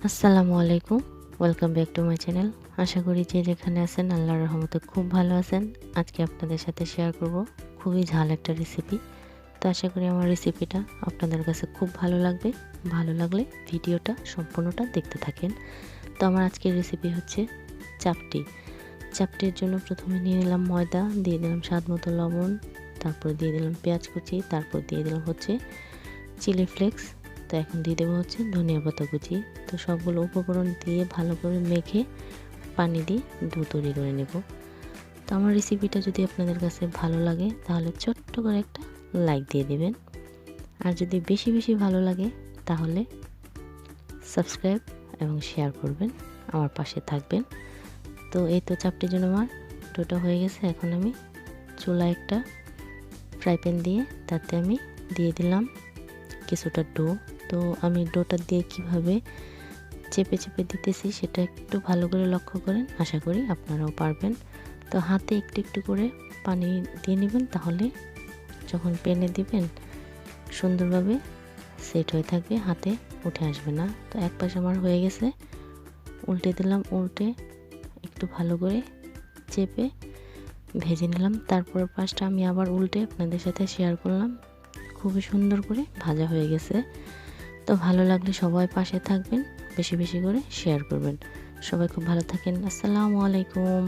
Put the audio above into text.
আসসালামু আলাইকুম, welcome back to my channel. আশা করি যে যেখানে আছেন আল্লাহর রহমতে খুব ভালো আছেন। আজকে আপনাদের সাথে শেয়ার করব খুবই ঝাল একটা রেসিপি। তো আশা করি আমার রেসিপিটা আপনাদের কাছে খুব ভালো লাগবে। ভালো লাগলে ভিডিওটা সম্পূর্ণটা দেখতে থাকেন। তো আমার আজকের রেসিপি হচ্ছে চাপটি। চাপটির জন্য প্রথমে নিয়ে নিলাম ময়দা, দিয়ে দিলাম স্বাদ মতো লবণ, তারপর দিয়ে দিলাম পেঁয়াজ কুচি, তারপর দিয়ে দিলাম হচ্ছে চিলি ফ্লেক্স। তো এখন দিয়ে দেবো হচ্ছে ধনিয়া পাতা কুচি। তো সবগুলো উপকরণ দিয়ে ভালো করে মেখে পানি দিয়ে ডো তৈরি করে নেব। তো আমার রেসিপিটা যদি আপনাদের কাছে ভালো লাগে তাহলে ছোট্ট করে একটা লাইক দিয়ে দেবেন, আর যদি বেশি বেশি ভালো লাগে তাহলে সাবস্ক্রাইব এবং শেয়ার করবেন, আমার পাশে থাকবেন। তো এই তো চাপটির জন্য আমার ডোটা হয়ে গেছে। এখন আমি চুলায় একটা ফ্রাই প্যান দিয়ে তাতে আমি দিয়ে দিলাম কিছুটা ডো। তো আমি ডোটা দিয়ে কিভাবে চেপে চেপে দিতেছি সেটা একটু ভালো করে লক্ষ্য করেন, আশা করি আপনারাও পারবেন। তো হাতে একটু একটু করে পানি দিয়ে নেবেন, তাহলে যখন প্যানে দিবেন সুন্দরভাবে সেট হয়ে থাকবে, হাতে উঠে আসবে না। তো এক পাশ আমার হয়ে গেছে, উল্টে দিলাম, উল্টে একটু ভালো করে চেপে ভেজে নিলাম। তারপর পাশটা আমি আবার উল্টে আপনাদের সাথে শেয়ার করলাম। খুবই সুন্দর করে ভাজা হয়ে গেছে। তো ভালো লাগলে সবাই পাশে থাকবেন, বেশি বেশি করে শেয়ার করবেন। সবাই খুব ভালো থাকেন। আসসালামু আলাইকুম।